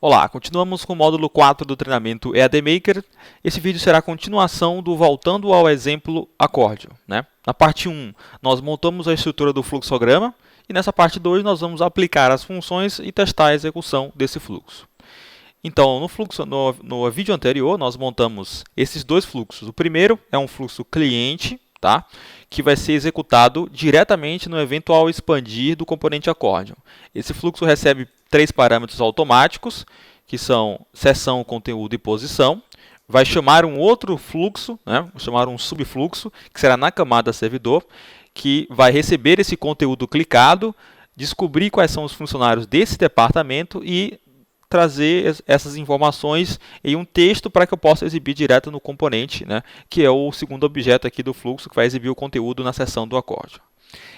Olá, continuamos com o módulo 4 do treinamento EAD Maker. Esse vídeo será a continuação do voltando ao exemplo acórdio, né? Na parte 1, nós montamos a estrutura do fluxograma e nessa parte 2 nós vamos aplicar as funções e testar a execução desse fluxo. Então, no vídeo anterior, nós montamos esses dois fluxos. O primeiro é um fluxo cliente, tá? Que vai ser executado diretamente no eventual expandir do componente acórdion. Esse fluxo recebe três parâmetros automáticos, que são seção, conteúdo e posição. Vai chamar um outro fluxo, né? Vou chamar um subfluxo, que será na camada servidor, que vai receber esse conteúdo clicado, descobrir quais são os funcionários desse departamento e trazer essas informações em um texto para que eu possa exibir direto no componente, né, que é o segundo objeto aqui do fluxo, que vai exibir o conteúdo na seção do acórdion.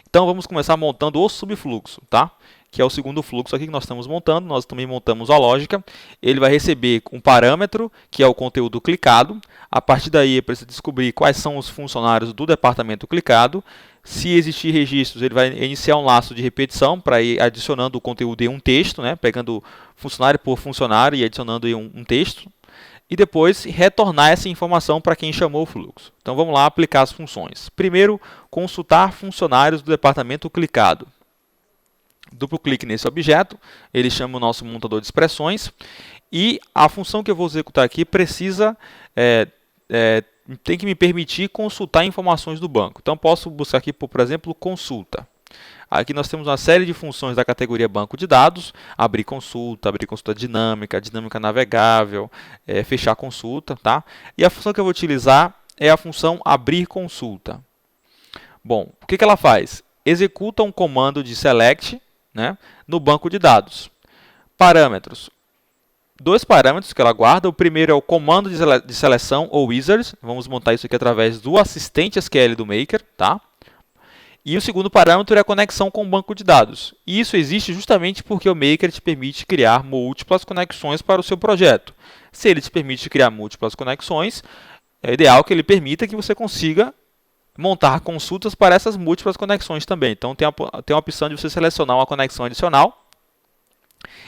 Então, vamos começar montando o subfluxo, tá? Que é o segundo fluxo aqui que nós estamos montando. Nós também montamos a lógica. Ele vai receber um parâmetro, que é o conteúdo clicado. A partir daí, ele precisa descobrir quais são os funcionários do departamento clicado. Se existir registros, ele vai iniciar um laço de repetição para ir adicionando o conteúdo em um texto, né? Pegando funcionário por funcionário e adicionando em um texto. E depois retornar essa informação para quem chamou o fluxo. Então vamos lá aplicar as funções. Primeiro, consultar funcionários do departamento clicado. Duplo clique nesse objeto, ele chama o nosso montador de expressões. E a função que eu vou executar aqui precisa tem que me permitir consultar informações do banco. Então posso buscar aqui por exemplo, consulta. Aqui nós temos uma série de funções da categoria banco de dados, abrir consulta dinâmica, dinâmica navegável, fechar consulta, tá? E a função que eu vou utilizar é a função abrir consulta. Bom, o que ela faz? Executa um comando de select, né, no banco de dados. Parâmetros. Dois parâmetros que ela guarda. O primeiro é o comando de seleção ou wizard. Vamos montar isso aqui através do assistente SQL do Maker, tá? E o segundo parâmetro é a conexão com o banco de dados. E isso existe justamente porque o Maker te permite criar múltiplas conexões para o seu projeto. Se ele te permite criar múltiplas conexões, é ideal que ele permita que você consiga montar consultas para essas múltiplas conexões também. Então tem a opção de você selecionar uma conexão adicional.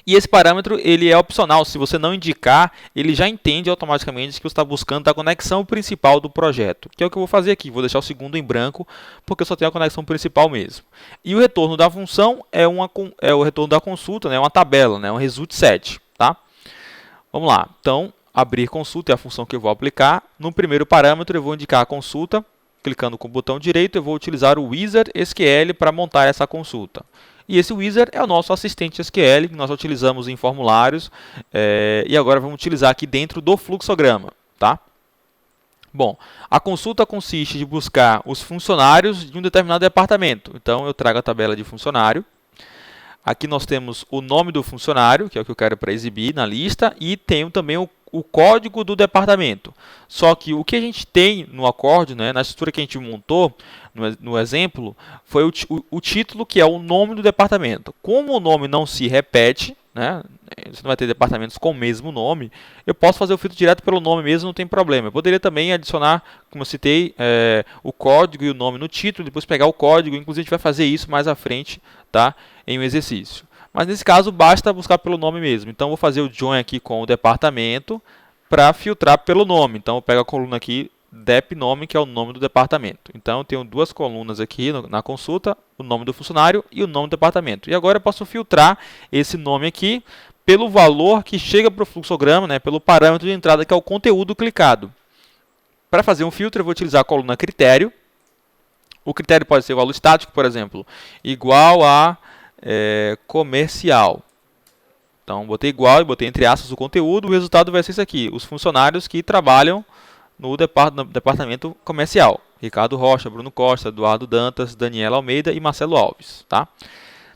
E esse parâmetro ele é opcional. Se você não indicar, ele já entende automaticamente que você está buscando a conexão principal do projeto. Que é o que eu vou fazer aqui. Vou deixar o segundo em branco, porque eu só tenho a conexão principal mesmo. E o retorno da função é o retorno da consulta, né? Uma tabela, né? Um result set. Tá? Vamos lá. Então, abrir consulta é a função que eu vou aplicar. No primeiro parâmetro, eu vou indicar a consulta. Clicando com o botão direito, eu vou utilizar o Wizard SQL para montar essa consulta. E esse Wizard é o nosso assistente SQL, que nós utilizamos em formulários, e agora vamos utilizar aqui dentro do fluxograma. Tá? Bom, a consulta consiste de buscar os funcionários de um determinado departamento. Então, eu trago a tabela de funcionário. Aqui nós temos o nome do funcionário, que é o que eu quero para exibir na lista, e tenho também o código do departamento. Só que o que a gente tem no acórdion, né, na estrutura que a gente montou, no exemplo, foi o título, que é o nome do departamento. Como o nome não se repete, né, você não vai ter departamentos com o mesmo nome, eu posso fazer o filtro direto pelo nome mesmo, não tem problema. Eu poderia também adicionar, como eu citei, o código e o nome no título, depois pegar o código, inclusive a gente vai fazer isso mais à frente, tá, em um exercício. Mas nesse caso basta buscar pelo nome mesmo. Então vou fazer o join aqui com o departamento para filtrar pelo nome. Então eu pego a coluna aqui dep nome, que é o nome do departamento. Então eu tenho duas colunas aqui na consulta, o nome do funcionário e o nome do departamento. E agora eu posso filtrar esse nome aqui pelo valor que chega para o fluxograma, né, pelo parâmetro de entrada, que é o conteúdo clicado. Para fazer um filtro, eu vou utilizar a coluna critério. O critério pode ser o valor estático, por exemplo, igual a comercial. Então, botei igual e botei entre aspas o conteúdo. O resultado vai ser isso aqui. Os funcionários que trabalham no departamento comercial. Ricardo Rocha, Bruno Costa, Eduardo Dantas, Daniela Almeida e Marcelo Alves. Tá?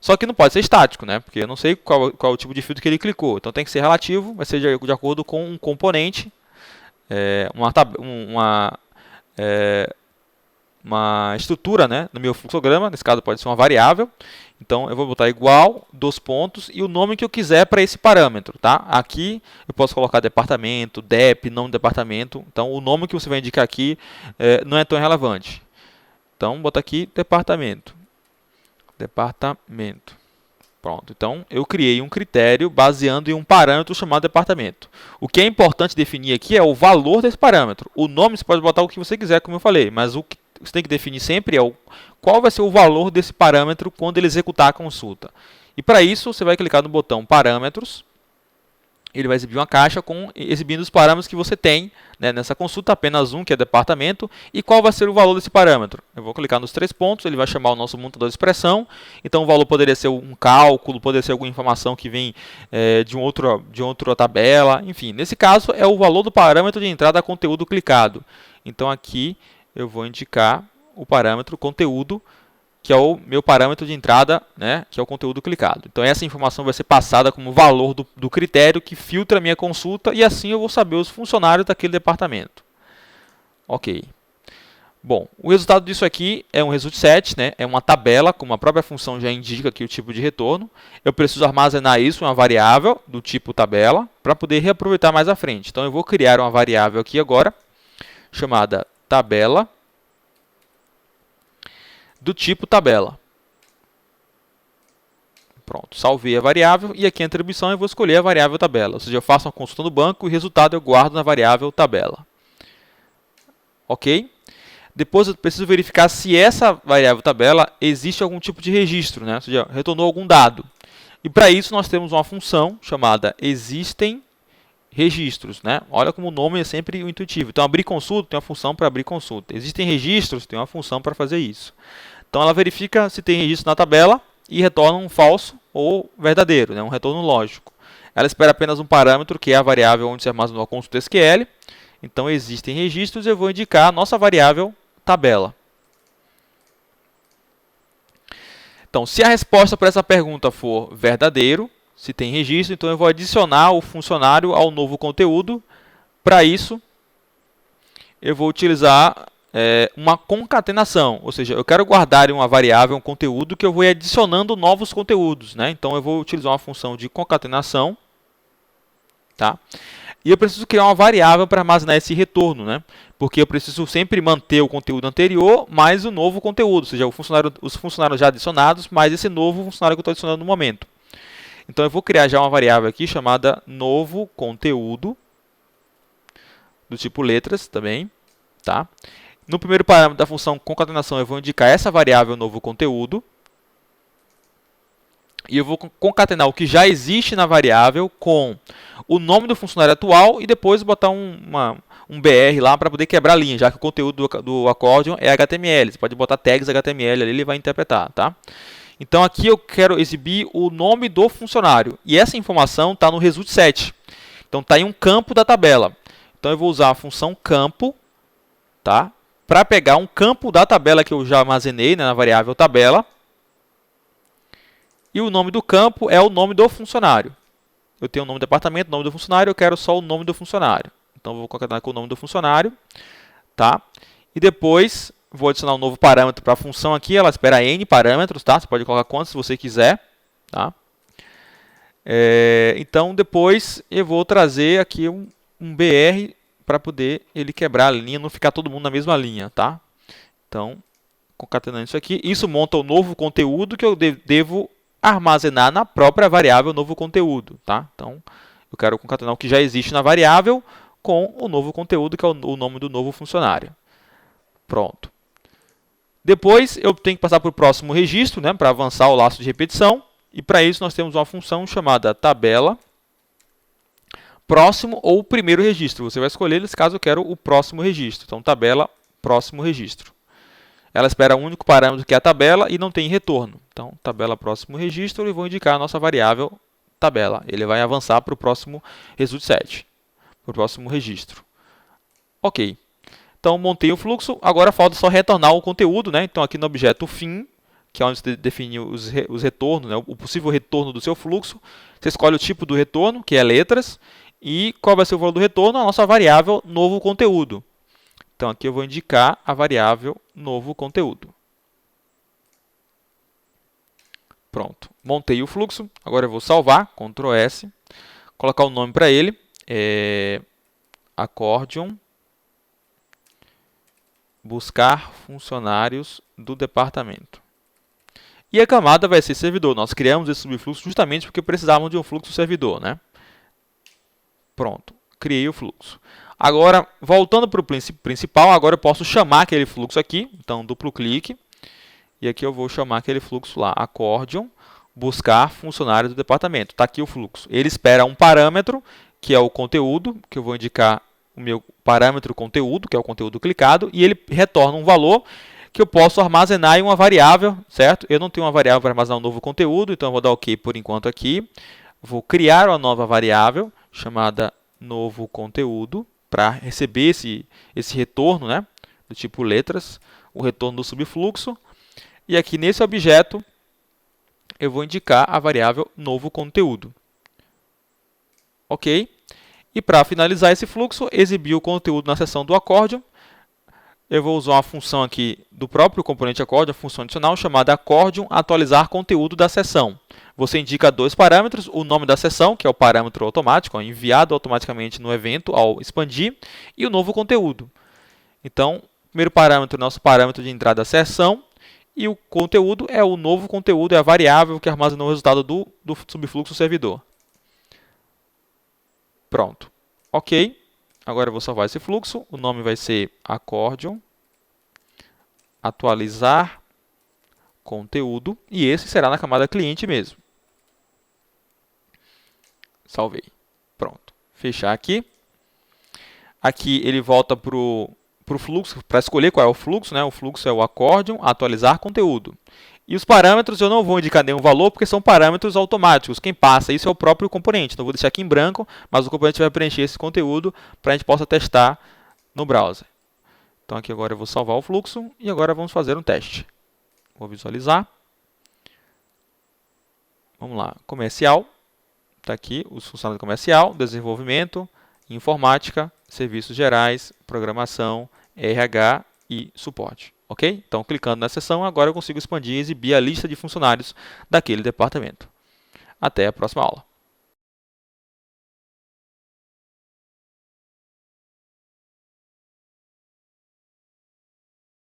Só que não pode ser estático, né? Porque eu não sei qual é o tipo de filtro que ele clicou. Então tem que ser relativo, vai ser de acordo com um componente, uma estrutura, né, no meu fluxograma. Nesse caso pode ser uma variável. Então eu vou botar igual, dos pontos e o nome que eu quiser para esse parâmetro. Tá? Aqui eu posso colocar departamento, dep, nome do departamento. Então o nome que você vai indicar aqui não é tão relevante. Então vou botar aqui departamento. Pronto, então eu criei um critério baseando em um parâmetro chamado departamento. O que é importante definir aqui é o valor desse parâmetro. O nome você pode botar o que você quiser, como eu falei, mas o que você tem que definir sempre é qual vai ser o valor desse parâmetro quando ele executar a consulta. E para isso, você vai clicar no botão Parâmetros. Ele vai exibir uma caixa exibindo os parâmetros que você tem, né, nessa consulta, apenas um, que é departamento, e qual vai ser o valor desse parâmetro. Eu vou clicar nos 3 pontos, ele vai chamar o nosso montador de expressão, então o valor poderia ser um cálculo, poderia ser alguma informação que vem de outra tabela, enfim. Nesse caso, é o valor do parâmetro de entrada conteúdo clicado. Então aqui eu vou indicar o parâmetro conteúdo, que é o meu parâmetro de entrada, né, que é o conteúdo clicado. Então essa informação vai ser passada como valor do critério que filtra a minha consulta e assim eu vou saber os funcionários daquele departamento. Ok. Bom, o resultado disso aqui é um result set, né, é uma tabela, como a própria função já indica aqui o tipo de retorno. Eu preciso armazenar isso em uma variável do tipo tabela para poder reaproveitar mais à frente. Então eu vou criar uma variável aqui agora, chamada tabela, do tipo tabela. Pronto, salvei a variável e aqui em atribuição eu vou escolher a variável tabela. Ou seja, eu faço uma consulta no banco e o resultado eu guardo na variável tabela. Ok? Depois eu preciso verificar se essa variável tabela existe algum tipo de registro, né? Ou seja, retornou algum dado. E para isso nós temos uma função chamada existem registros, né? Olha como o nome é sempre intuitivo. Então, abrir consulta tem uma função para abrir consulta. Existem registros, tem uma função para fazer isso. Então, ela verifica se tem registro na tabela e retorna um falso ou verdadeiro, né? Um retorno lógico. Ela espera apenas um parâmetro, que é a variável onde se armazenou a consulta SQL. Então, existem registros e eu vou indicar a nossa variável tabela. Então, se a resposta para essa pergunta for verdadeiro, se tem registro, então eu vou adicionar o funcionário ao novo conteúdo. Para isso, eu vou utilizar uma concatenação, ou seja, eu quero guardar em uma variável um conteúdo que eu vou ir adicionando novos conteúdos, né? Então eu vou utilizar uma função de concatenação, tá? E eu preciso criar uma variável para armazenar esse retorno, né? Porque eu preciso sempre manter o conteúdo anterior mais o novo conteúdo, ou seja, os funcionários já adicionados mais esse novo funcionário que eu estou adicionando no momento. Então eu vou criar já uma variável aqui chamada novo conteúdo, do tipo letras também, tá? No primeiro parâmetro da função concatenação, eu vou indicar essa variável novo conteúdo. E eu vou concatenar o que já existe na variável com o nome do funcionário atual e depois botar um BR lá para poder quebrar a linha, já que o conteúdo do accordion é HTML. Você pode botar tags HTML ali, ele vai interpretar, tá? Então aqui eu quero exibir o nome do funcionário. E essa informação está no result set. Então está em um campo da tabela. Então eu vou usar a função campo, tá? Para pegar um campo da tabela que eu já armazenei, né, na variável tabela. E o nome do campo é o nome do funcionário. Eu tenho o nome do departamento, o nome do funcionário, eu quero só o nome do funcionário. Então eu vou concatenar com o nome do funcionário, tá? E depois vou adicionar um novo parâmetro para a função aqui, ela espera N parâmetros, tá? Você pode colocar quantos você quiser, tá? Então depois eu vou trazer aqui um BR para poder ele quebrar a linha, não ficar todo mundo na mesma linha, tá? Então, concatenando isso aqui, isso monta o novo conteúdo que eu devo armazenar na própria variável novo conteúdo, tá? Então, eu quero concatenar o que já existe na variável com o novo conteúdo, que é o nome do novo funcionário. Pronto. Depois, eu tenho que passar para o próximo registro, né, para avançar o laço de repetição. E para isso, nós temos uma função chamada tabela próximo ou primeiro registro. Você vai escolher, nesse caso, eu quero o próximo registro. Então, tabela próximo registro. Ela espera um único parâmetro, que é a tabela, e não tem retorno. Então, tabela próximo registro, e vou indicar a nossa variável tabela. Ele vai avançar para o próximo result set, para o próximo registro. Ok. Então, montei o fluxo. Agora falta só retornar o conteúdo, né? Então, aqui no objeto fim, que é onde você define os retornos, né? O possível retorno do seu fluxo. Você escolhe o tipo do retorno, que é letras, e qual vai ser o valor do retorno? A nossa variável novo conteúdo. Então, aqui eu vou indicar a variável novo conteúdo. Pronto. Montei o fluxo. Agora eu vou salvar, Ctrl S. Colocar o nome para ele. Accordion. Buscar funcionários do departamento. E a camada vai ser servidor. Nós criamos esse subfluxo justamente porque precisávamos de um fluxo servidor, né? Pronto, criei o fluxo. Agora, voltando para o princípio principal, agora eu posso chamar aquele fluxo aqui. Então, duplo clique. E aqui eu vou chamar aquele fluxo lá, accordion, buscar funcionário do departamento. Está aqui o fluxo. Ele espera um parâmetro, que é o conteúdo, que eu vou indicar o meu parâmetro conteúdo, que é o conteúdo clicado, e ele retorna um valor que eu posso armazenar em uma variável, certo? Eu não tenho uma variável para armazenar um novo conteúdo, então eu vou dar OK por enquanto aqui. Vou criar uma nova variável chamada novo conteúdo para receber esse retorno, né, do tipo letras, o retorno do subfluxo. E aqui nesse objeto eu vou indicar a variável novo conteúdo. Ok? E para finalizar esse fluxo, exibir o conteúdo na seção do accordion, eu vou usar uma função aqui do próprio componente accordion, a função adicional chamada accordion atualizar conteúdo da seção. Você indica dois parâmetros, o nome da seção, que é o parâmetro automático, enviado automaticamente no evento ao expandir, e o novo conteúdo. Então, o primeiro parâmetro é o nosso parâmetro de entrada da seção, e o conteúdo é o novo conteúdo, é a variável que armazenou o resultado do subfluxo servidor. Pronto. Ok. Agora eu vou salvar esse fluxo. O nome vai ser accordion atualizar conteúdo. E esse será na camada cliente mesmo. Salvei. Pronto. Fechar aqui. Aqui ele volta para o fluxo, para escolher qual é o fluxo, né? O fluxo é o accordion atualizar conteúdo. E os parâmetros eu não vou indicar nenhum valor, porque são parâmetros automáticos. Quem passa isso é o próprio componente. Então, eu vou deixar aqui em branco, mas o componente vai preencher esse conteúdo para a gente possa testar no browser. Então, aqui agora eu vou salvar o fluxo e agora vamos fazer um teste. Vou visualizar. Vamos lá, comercial. Está aqui os funcionários comercial, desenvolvimento, informática, serviços gerais, programação, RH e suporte. Ok? Então, clicando na seção, agora eu consigo expandir e exibir a lista de funcionários daquele departamento. Até a próxima aula.